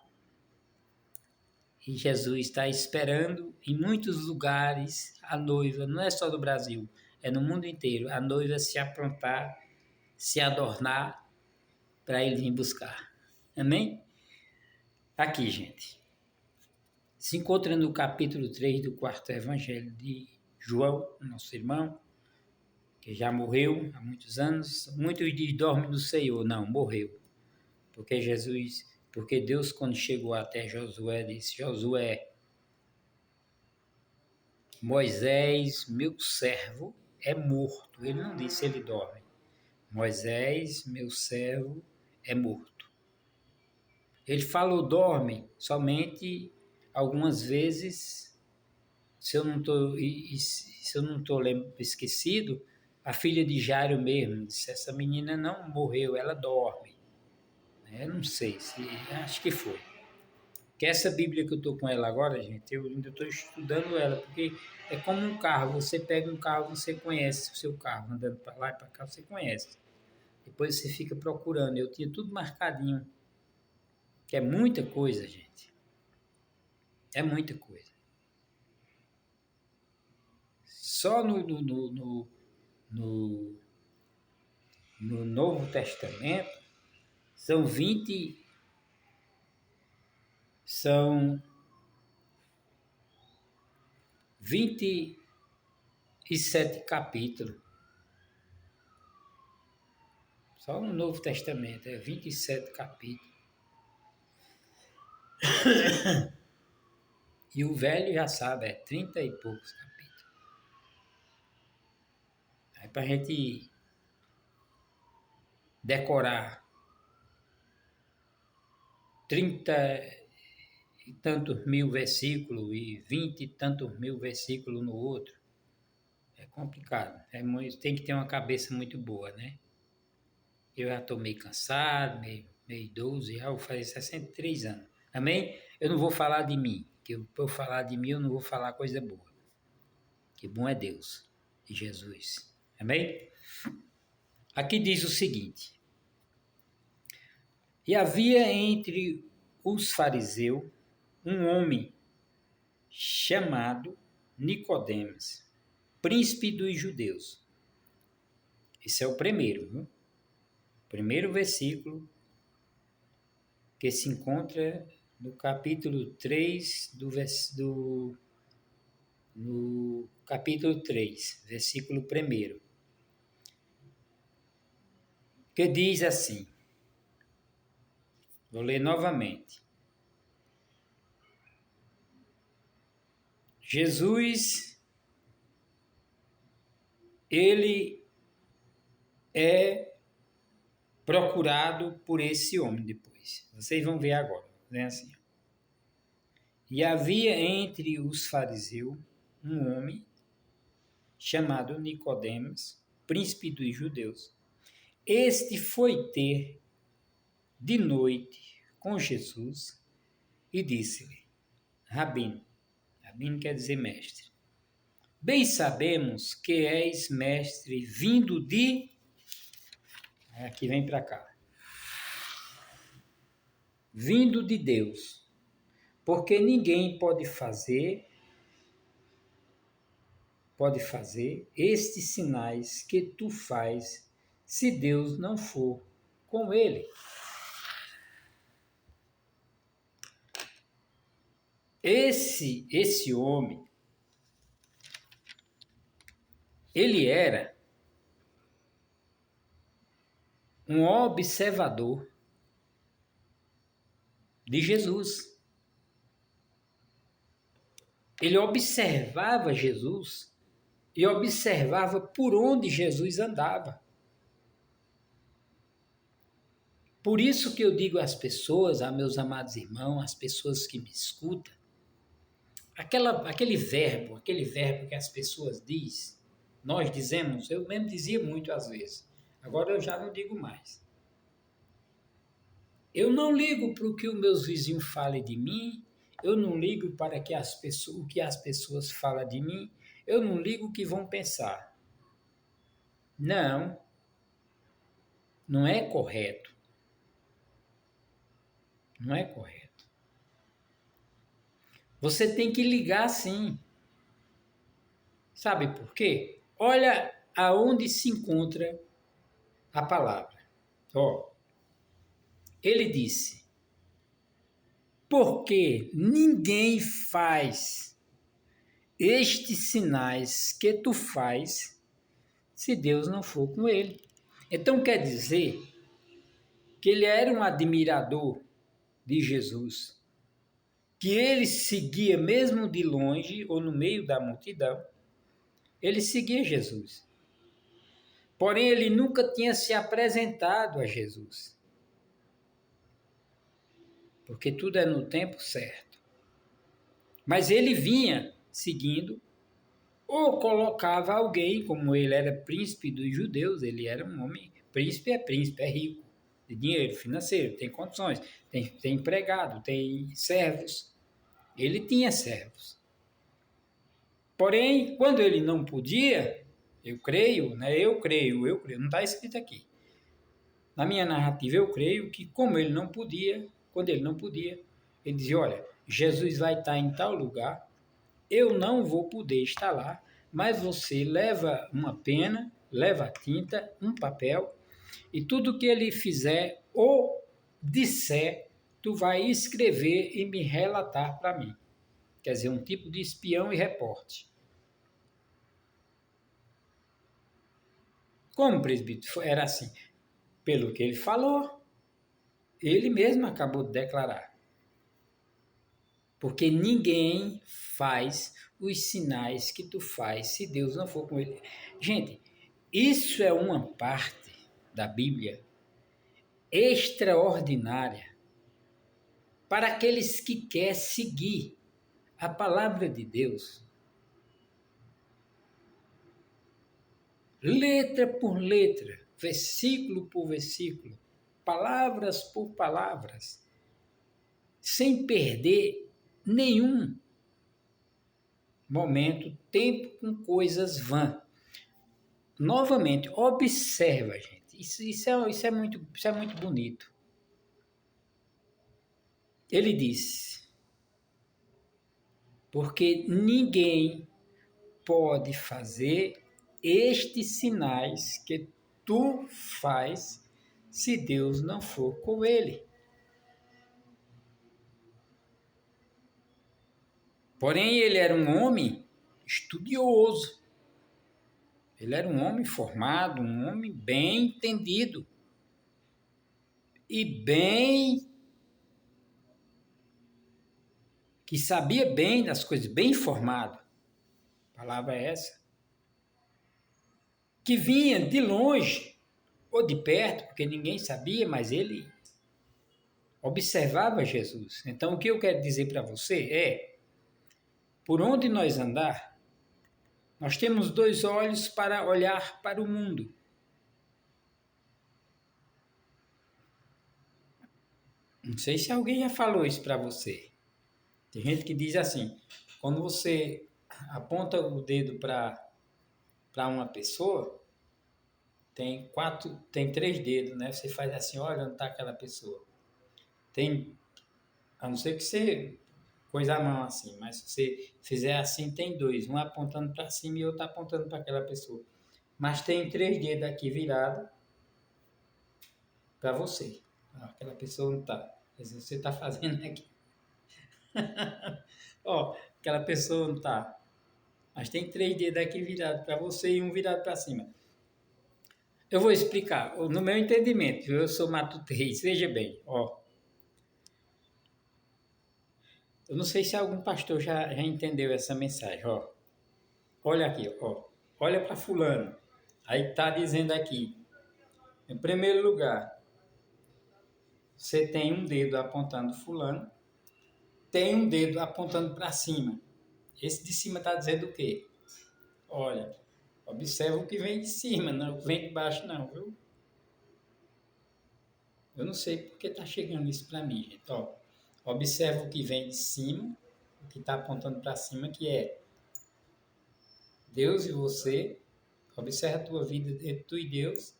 E Jesus está esperando em muitos lugares a noiva, não é só do Brasil, é no mundo inteiro, a noiva se aprontar, se adornar para ele vir buscar. Amém? Aqui, gente. Se encontra no capítulo 3 do quarto evangelho de João, nosso irmão, que já morreu há muitos anos. Muitos dizem dorme no Senhor. Não, morreu. Porque Deus, quando chegou até Josué, disse: Josué, Moisés, meu servo, é morto. Ele não disse ele dorme. Moisés, meu servo, é morto. Ele falou dorme somente algumas vezes. Se eu não estou esquecido, a filha de Jairo mesmo disse: essa menina não morreu, ela dorme. Eu não sei, acho que foi. Que essa Bíblia que eu estou com ela agora, gente, eu ainda estou estudando ela, porque é como um carro. Você pega um carro, você conhece o seu carro, andando para lá e para cá, você conhece. Depois você fica procurando. Eu tinha tudo marcadinho, que é muita coisa, gente. É muita coisa. Só no Novo Testamento são 27 capítulos. Só no Novo Testamento, 27 capítulos. E o velho já sabe, é 30 e poucos capítulos. É para a gente decorar 30 e tantos mil versículos e 20 e tantos mil versículos no outro. É complicado. Tem que ter uma cabeça muito boa, né? Eu já estou meio cansado, meio idoso, já vou fazer 63 anos. Amém? Eu não vou falar de mim, que para eu falar de mim eu não vou falar coisa boa. Que bom é Deus e Jesus. Amém? Aqui diz o seguinte: e havia entre os fariseus um homem chamado Nicodemos, príncipe dos judeus. Esse é o primeiro, viu? Primeiro versículo que se encontra no capítulo 3 no capítulo 3, versículo 1, que diz assim, vou ler novamente. Jesus, ele é procurado por esse homem depois. Vocês vão ver agora, né, assim. E havia entre os fariseus um homem chamado Nicodemos, príncipe dos judeus. Este foi ter de noite com Jesus e disse-lhe, Rabino, Rabino quer dizer mestre, bem sabemos que és mestre vindo de... Aqui vem para cá. Vindo de Deus, porque ninguém pode fazer estes sinais que tu faz se Deus não for com ele. Esse homem, ele era um observador de Jesus. Ele observava Jesus e observava por onde Jesus andava. Por isso que eu digo às pessoas, a meus amados irmãos, às pessoas que me escutam, aquele verbo que as pessoas dizem, nós dizemos, eu mesmo dizia muito às vezes, agora eu já não digo mais. Eu não ligo para o que os meus vizinhos falem de mim, eu não ligo para o que as pessoas falam de mim, eu não ligo o que vão pensar. Não, não é correto. Não é correto. Você tem que ligar sim. Sabe por quê? Olha aonde se encontra a palavra. Ele disse, porque ninguém faz estes sinais que tu faz se Deus não for com ele. Então quer dizer que ele era um admirador de Jesus, que ele seguia mesmo de longe ou no meio da multidão, ele seguia Jesus. Porém, ele nunca tinha se apresentado a Jesus. Porque tudo é no tempo certo. Mas ele vinha seguindo, ou colocava alguém, como ele era príncipe dos judeus, ele era um homem, príncipe, é rico, de dinheiro financeiro, tem condições, tem empregado, tem servos. Ele tinha servos. Porém, quando ele não podia, eu creio, não está escrito aqui. Na minha narrativa, eu creio que quando ele não podia, ele dizia, olha, Jesus vai estar em tal lugar, eu não vou poder estar lá, mas você leva uma pena, leva tinta, um papel, e tudo que ele fizer ou disser, tu vai escrever e me relatar para mim. Quer dizer, um tipo de espião e repórter. Como, presbítero? Era assim. Pelo que ele falou, ele mesmo acabou de declarar. Porque ninguém faz os sinais que tu faz se Deus não for com ele. Gente, isso é uma parte da Bíblia extraordinária para aqueles que querem seguir a palavra de Deus, letra por letra, versículo por versículo, palavras por palavras, sem perder nenhum momento, tempo com coisas vãs. Novamente, observa, gente. Isso é muito bonito. Ele disse, porque ninguém pode fazer estes sinais que tu faz se Deus não for com ele. Porém, ele era um homem estudioso. Ele era um homem formado, um homem bem entendido e que sabia bem das coisas, bem informado. A palavra é essa. Que vinha de longe ou de perto, porque ninguém sabia, mas ele observava Jesus. Então, o que eu quero dizer para você é, por onde nós andar, nós temos 2 olhos para olhar para o mundo. Não sei se alguém já falou isso para você. Tem gente que diz assim, quando você aponta o dedo para uma pessoa, tem 3 dedos, né? Você faz assim, olha onde está aquela pessoa. A não ser que você coisa a mão assim, mas se você fizer assim, tem 2, um apontando para cima e outro apontando para aquela pessoa. Mas tem 3 dedos aqui virados para você. Aquela pessoa não está. Você está fazendo aqui. Ó, aquela pessoa não está. Mas tem 3 dedos aqui virados para você e um virado para cima. Eu vou explicar. No meu entendimento, eu sou matutez, veja bem, ó. Eu não sei se algum pastor já entendeu essa mensagem, ó. Olha aqui, ó. Olha para fulano. Aí está dizendo aqui, em primeiro lugar, você tem um dedo apontando fulano, tem um dedo apontando para cima. Esse de cima está dizendo o quê? Olha, observa o que vem de cima, não o que vem de baixo não, viu? Eu não sei porque está chegando isso para mim, gente. Ó, observa o que vem de cima, o que está apontando para cima, que é Deus e você. Observa a tua vida entre tu e Deus.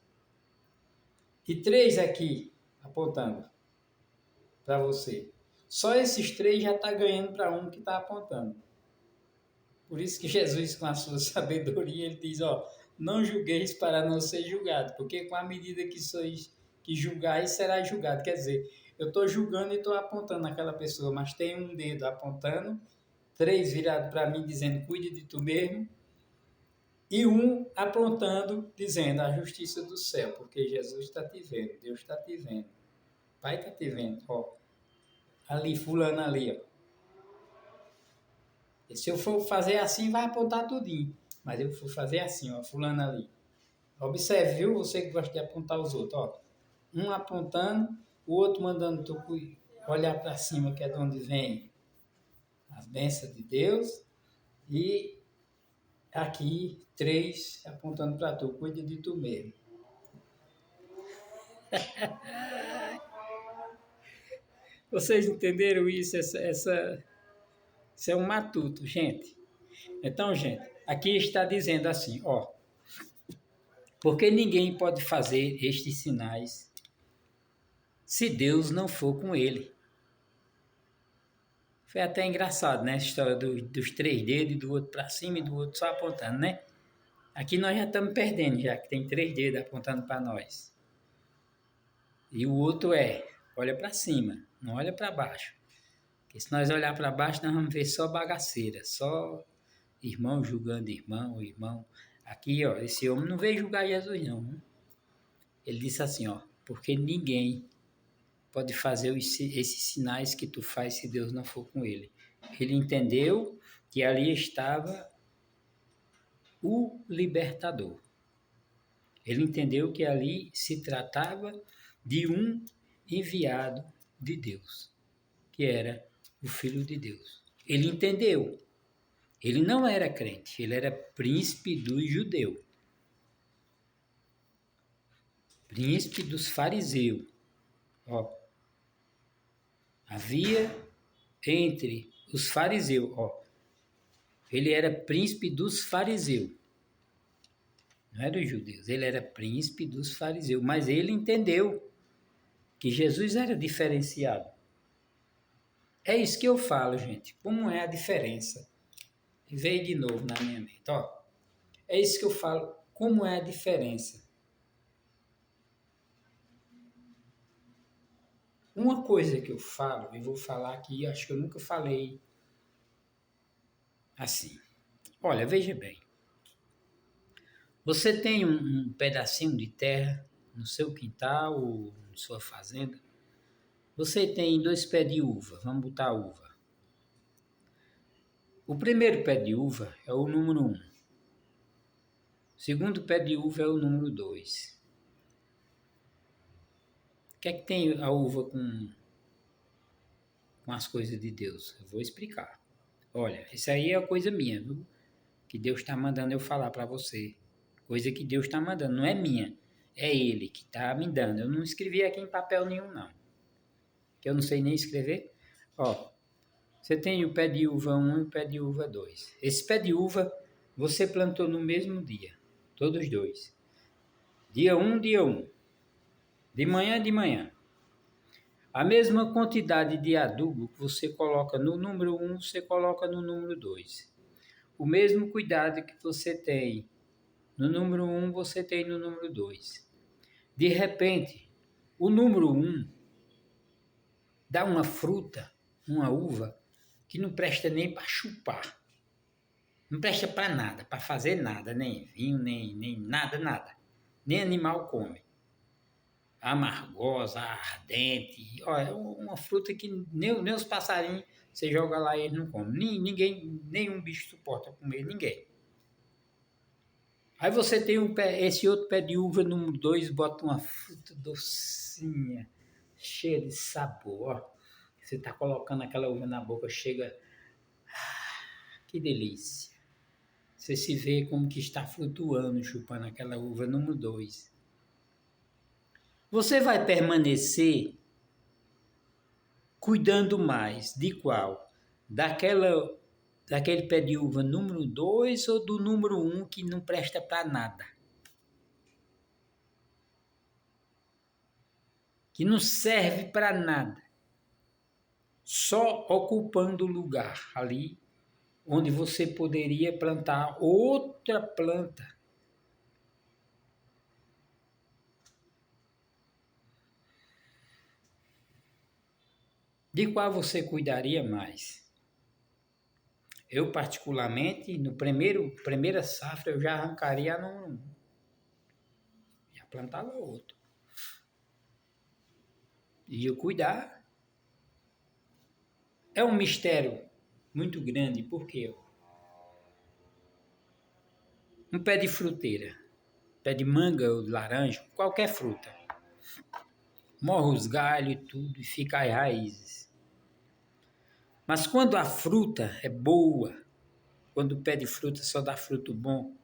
E 3 aqui apontando para você. Só esses 3 já está ganhando para um que está apontando. Por isso que Jesus, com a sua sabedoria, ele diz, ó, não julgueis para não ser julgado, porque com a medida que sois que julgais, será julgado. Quer dizer, eu estou julgando e estou apontando aquela pessoa, mas tem um dedo apontando, 3 virado para mim dizendo, cuide de tu mesmo, e um apontando, dizendo, a justiça do céu, porque Jesus está te vendo, Deus está te vendo, Pai está te vendo, ó, ali, fulano ali, ó. E se eu for fazer assim, vai apontar tudinho. Mas eu for fazer assim, ó, fulano ali. Observe, viu? Você que gosta de apontar os outros, ó. Um apontando, o outro mandando tu olhar para cima, que é de onde vem as bênçãos de Deus. E aqui, 3 apontando para tu, cuida de tu mesmo. Vocês entenderam isso? Isso é um matuto, gente. Então, gente, aqui está dizendo assim, ó. Porque ninguém pode fazer estes sinais se Deus não for com ele. Foi até engraçado, né? A história dos 3 dedos, do outro para cima e do outro só apontando, né? Aqui nós já estamos perdendo, já que tem 3 dedos apontando para nós. E o outro olha para cima, não olha para baixo. Porque se nós olhar para baixo, nós vamos ver só bagaceira, só irmão julgando irmão. Aqui, ó, esse homem não veio julgar Jesus, não. Ele disse assim, ó, porque ninguém pode fazer esses sinais que tu faz se Deus não for com ele. Ele entendeu que ali estava o libertador. Ele entendeu que ali se tratava de um enviado de Deus, que era o Filho de Deus. Ele entendeu. Ele não era crente, ele era príncipe dos judeus, príncipe dos fariseus. Ó, havia entre os fariseus, ó, ele era príncipe dos fariseus, não era dos judeus, ele era príncipe dos fariseus, mas ele entendeu que Jesus era diferenciado. É isso que eu falo, gente, como é a diferença. E veio de novo na minha mente, ó. É isso que eu falo, como é a diferença. Uma coisa que eu falo, e vou falar aqui, acho que eu nunca falei assim. Olha, veja bem. Você tem um pedacinho de terra no seu quintal ou na sua fazenda. Você tem 2 pés de uva, vamos botar uva. O primeiro pé de uva é o número 1. O segundo pé de uva é o número 2. O que é que tem a uva com as coisas de Deus? Eu vou explicar. Olha, isso aí é coisa minha, viu? Que Deus está mandando eu falar para você. Coisa que Deus está mandando, não é minha. É Ele que está me dando. Eu não escrevi aqui em papel nenhum, não. Que eu não sei nem escrever. Ó, você tem o pé de uva 1 e o pé de uva 2. Esse pé de uva você plantou no mesmo dia. Todos os dois. Dia 1, dia 1. De manhã. A mesma quantidade de adubo que você coloca no número 1, você coloca no número 2. O mesmo cuidado que você tem no número 1, você tem no número 2. De repente, o número 1 dá uma fruta, uma uva, que não presta nem para chupar. Não presta para nada, para fazer nada, nem vinho, nem nada. Nem animal come. Amargosa, ardente, ó, é uma fruta que nem os passarinhos, você joga lá e eles não comem. Ninguém, nenhum bicho suporta comer, ninguém. Aí você tem esse outro pé de uva número 2, bota uma fruta docinha, cheia de sabor, ó. Você está colocando aquela uva na boca, chega... Que delícia. Você se vê como que está flutuando, chupando aquela uva número 2. Você vai permanecer cuidando mais de qual? Daquele pé de uva número 2 ou do número 1 que não presta para nada? Que não serve para nada. Só ocupando lugar ali onde você poderia plantar outra planta. De qual você cuidaria mais? Eu, particularmente, no primeira safra, eu já arrancaria a já plantava outro. E eu cuidar. É um mistério muito grande, porque um pé de fruteira, pé de manga ou de laranja, qualquer fruta, morre os galhos e tudo e fica as raízes. Mas quando a fruta é boa, quando o pé de fruta só dá fruto bom,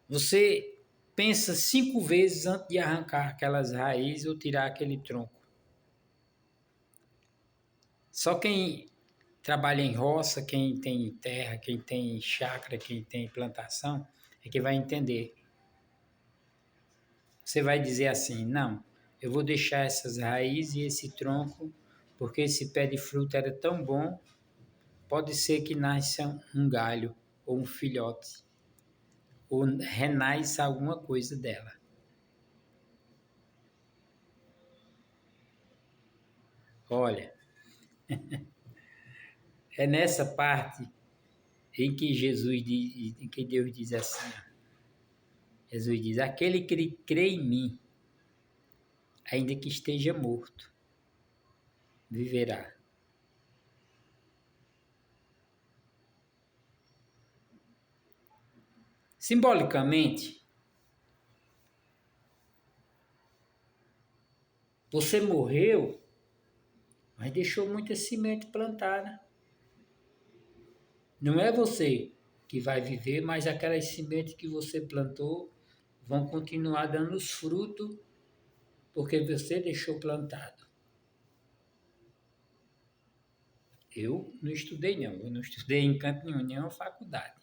você pensa 5 vezes antes de arrancar aquelas raízes ou tirar aquele tronco. Só quem trabalha em roça, quem tem terra, quem tem chácara, quem tem plantação, é que vai entender. Você vai dizer assim, não, eu vou deixar essas raízes e esse tronco, porque esse pé de fruta era tão bom, pode ser que nasça um galho ou um filhote, ou renasça alguma coisa dela. Olha, é nessa parte em que em que Deus diz assim, Jesus diz, aquele que crê em mim, ainda que esteja morto, viverá. Simbolicamente, você morreu, mas deixou muita semente plantada. Não é você que vai viver, mas aquelas sementes que você plantou vão continuar dando os frutos porque você deixou plantado. Eu não estudei, não. Eu não estudei em canto nenhum, nenhuma faculdade.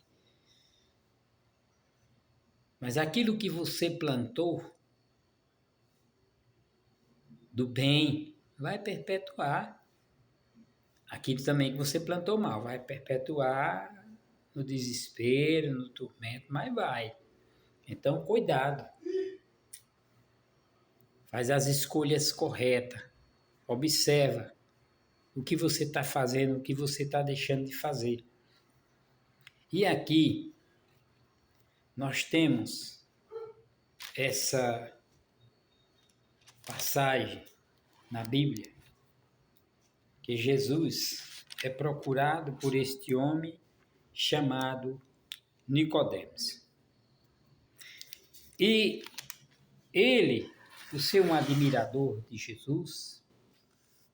Mas aquilo que você plantou do bem vai perpetuar. Aquilo também que você plantou mal vai perpetuar no desespero, no tormento, mas vai. Então, cuidado. Faz as escolhas corretas. Observa o que você está fazendo, o que você está deixando de fazer. E aqui nós temos essa passagem na Bíblia que Jesus é procurado por este homem chamado Nicodemos. E ele, por ser um admirador de Jesus,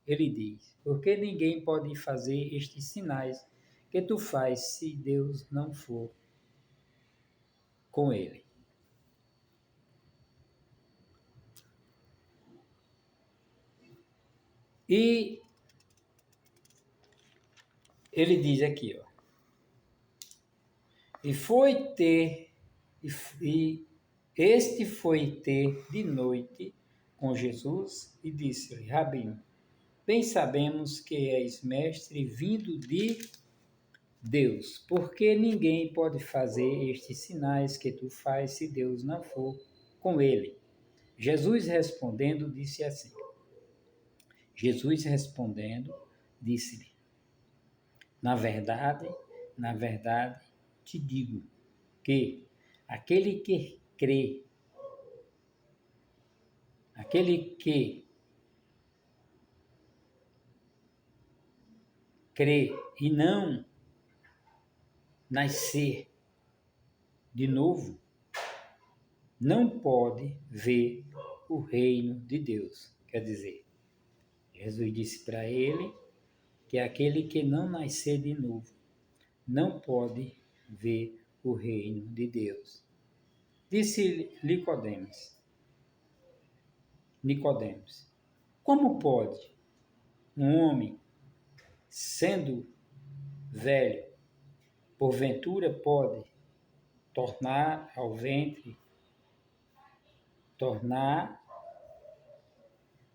ele diz: porque ninguém pode fazer estes sinais que tu faz se Deus não for com ele. E ele diz aqui, ó, e este foi ter de noite com Jesus e disse-lhe: Rabino, bem sabemos que és mestre vindo de Deus, porque ninguém pode fazer estes sinais que tu fazes se Deus não for com ele. Jesus respondendo, disse-lhe: na verdade, te digo que aquele que crê e não nascer de novo, não pode ver o reino de Deus. Quer dizer, Jesus disse para ele que aquele que não nascer de novo não pode ver o reino de Deus. Disse Nicodemos, como pode um homem, sendo velho, porventura pode tornar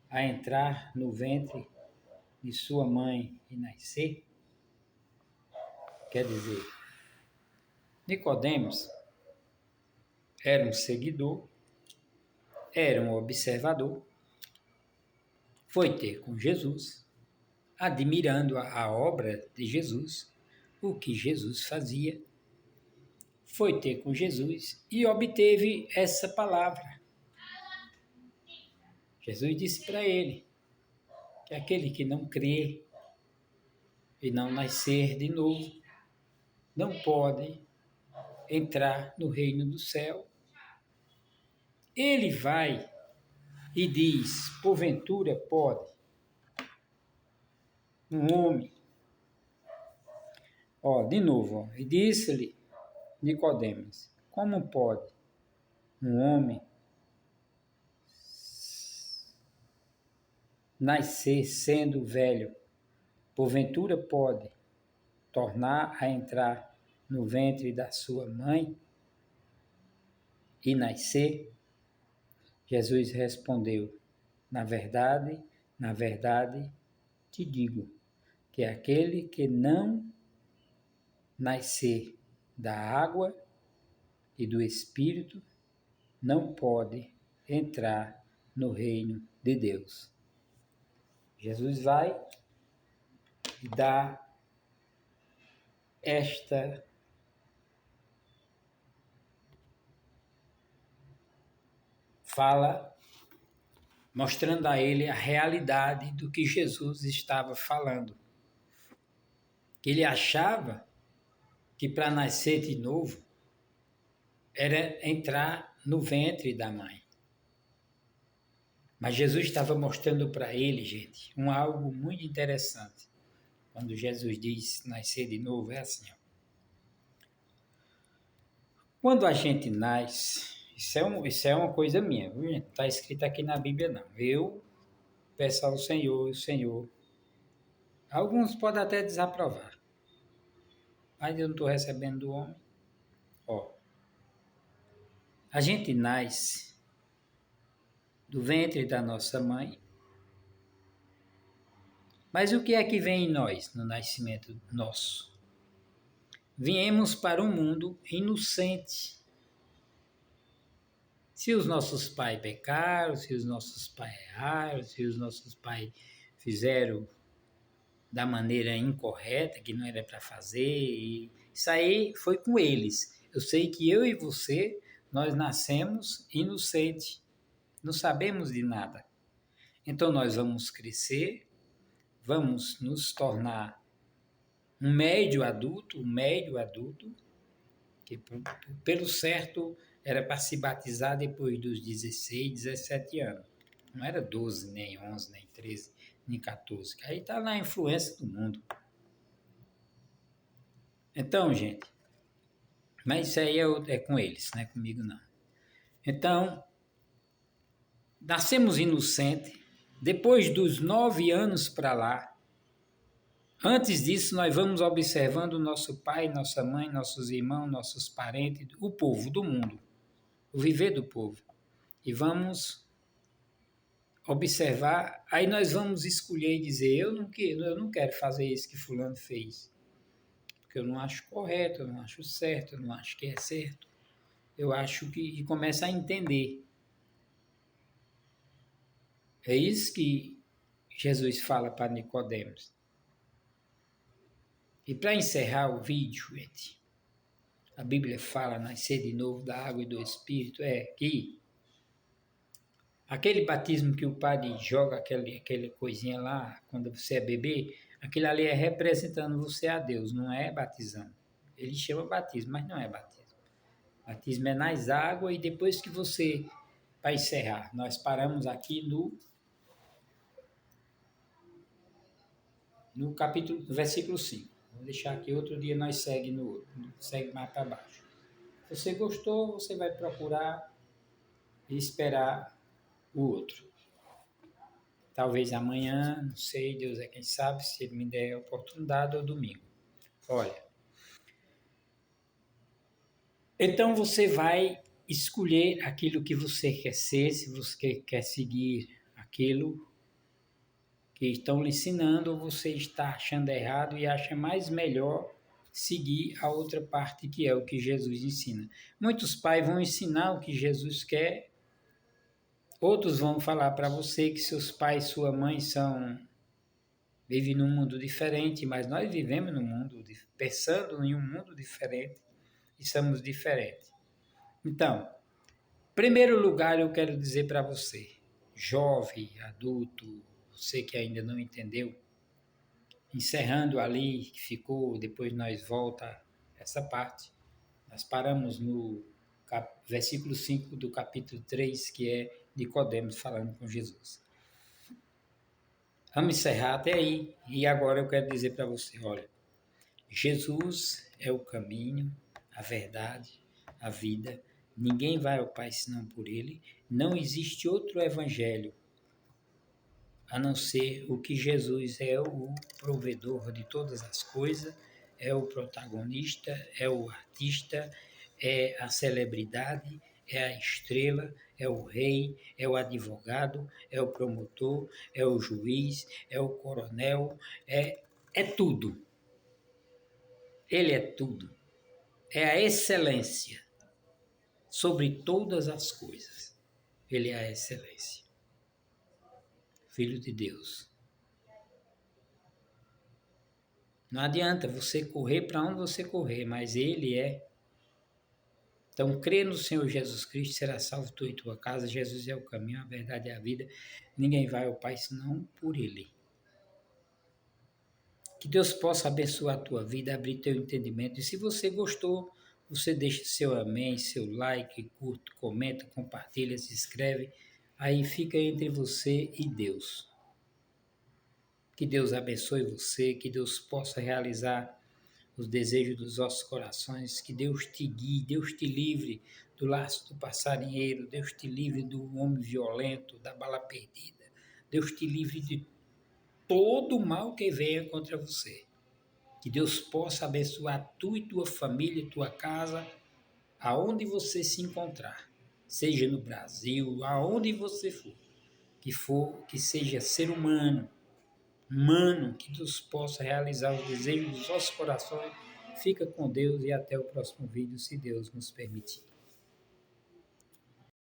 a entrar no ventre de sua mãe e nascer? Quer dizer, Nicodemos era um seguidor, era um observador, foi ter com Jesus, admirando a obra de Jesus, o que Jesus fazia, foi ter com Jesus e obteve essa palavra. Jesus disse para ele que aquele que não crê e não nascer de novo não pode entrar no reino do céu. Ele vai e diz: porventura pode um homem, de novo, e disse-lhe Nicodemos: como pode um homem nascer sendo velho? Porventura pode tornar a entrar no ventre da sua mãe e nascer? Jesus respondeu: na verdade, te digo que aquele que não nascer da água e do Espírito não pode entrar no reino de Deus. Jesus vai e dá esta fala mostrando a ele a realidade do que Jesus estava falando. Ele achava que para nascer de novo era entrar no ventre da mãe. Mas Jesus estava mostrando para ele, gente, algo muito interessante. Quando Jesus diz nascer de novo, é assim. Ó. Quando a gente nasce, isso é uma coisa minha, viu, gente? Não está escrito aqui na Bíblia, não. Eu peço ao Senhor, o Senhor. Alguns podem até desaprovar, mas eu não estou recebendo do homem. Ó, a gente nasce do ventre da nossa mãe, mas o que é que vem em nós no nascimento nosso? Viemos para um mundo inocente. Se os nossos pais pecaram, se os nossos pais erraram, se os nossos pais fizeram da maneira incorreta, que não era para fazer, isso aí foi com eles. Eu sei que eu e você, nós nascemos inocentes, não sabemos de nada. Então nós vamos crescer, vamos nos tornar um médio adulto, que pelo certo era para se batizar depois dos 16, 17 anos. Não era 12, nem 11, nem 13, nem 14. Aí está na influência do mundo. Então, gente, mas isso aí é com eles, não é comigo não. Então, nascemos inocentes, depois dos 9 anos para lá. Antes disso, nós vamos observando nosso pai, nossa mãe, nossos irmãos, nossos parentes, o povo do mundo, o viver do povo. E vamos observar, aí nós vamos escolher e dizer, eu não quero fazer isso que fulano fez, porque eu não acho correto, eu não acho certo, eu não acho que é certo. Eu acho que, e começa a entender. É isso que Jesus fala para Nicodemos. E para encerrar o vídeo, gente, a Bíblia fala, nascer de novo da água e do Espírito, é que aquele batismo que o padre joga aquele coisinha lá, quando você é bebê, aquilo ali é representando você a Deus, não é batizando. Ele chama batismo, mas não é batismo. Batismo é nas águas e depois que você, para encerrar, nós paramos aqui no versículo 5. Vou deixar aqui, outro dia nós segue mais para baixo. Se você gostou, você vai procurar e esperar o outro. Talvez amanhã, não sei, Deus é quem sabe, se ele me der a oportunidade, ou domingo. Olha, então você vai escolher aquilo que você quer ser, se você quer seguir aquilo que estão lhe ensinando, ou você está achando errado e acha mais melhor seguir a outra parte que é o que Jesus ensina. Muitos pais vão ensinar o que Jesus quer, outros vão falar para você que seus pais, sua mãe vivem num mundo diferente, mas nós vivemos num mundo, pensando em um mundo diferente e somos diferentes. Então, em primeiro lugar, eu quero dizer para você, jovem, adulto, você que ainda não entendeu, encerrando ali, que ficou, depois nós volta essa parte. Nós paramos no versículo 5 do capítulo 3, que é Nicodemos falando com Jesus. Vamos encerrar até aí. E agora eu quero dizer para você, olha, Jesus é o caminho, a verdade, a vida. Ninguém vai ao Pai senão por Ele. Não existe outro evangelho a não ser o que Jesus é o provedor de todas as coisas, é o protagonista, é o artista, é a celebridade, é a estrela, é o rei, é o advogado, é o promotor, é o juiz, é o coronel, é tudo. Ele é tudo. É a excelência sobre todas as coisas. Ele é a excelência. Filho de Deus. Não adianta você correr para onde você correr, mas ele é Então, crê no Senhor Jesus Cristo, será salvo tu e tua casa. Jesus é o caminho, a verdade e a vida. Ninguém vai ao Pai senão por Ele. Que Deus possa abençoar a tua vida, abrir teu entendimento. E se você gostou, você deixa seu amém, seu like, curte, comenta, compartilha, se inscreve. Aí fica entre você e Deus. Que Deus abençoe você, que Deus possa realizar os desejos dos nossos corações, que Deus te guie, Deus te livre do laço do passarinheiro, Deus te livre do homem violento, da bala perdida, Deus te livre de todo o mal que venha contra você. Que Deus possa abençoar tu e tua família, tua casa, aonde você se encontrar, seja no Brasil, aonde você for, que seja ser humano, que Deus possa realizar os desejos dos nossos corações. Fica com Deus e até o próximo vídeo, se Deus nos permitir.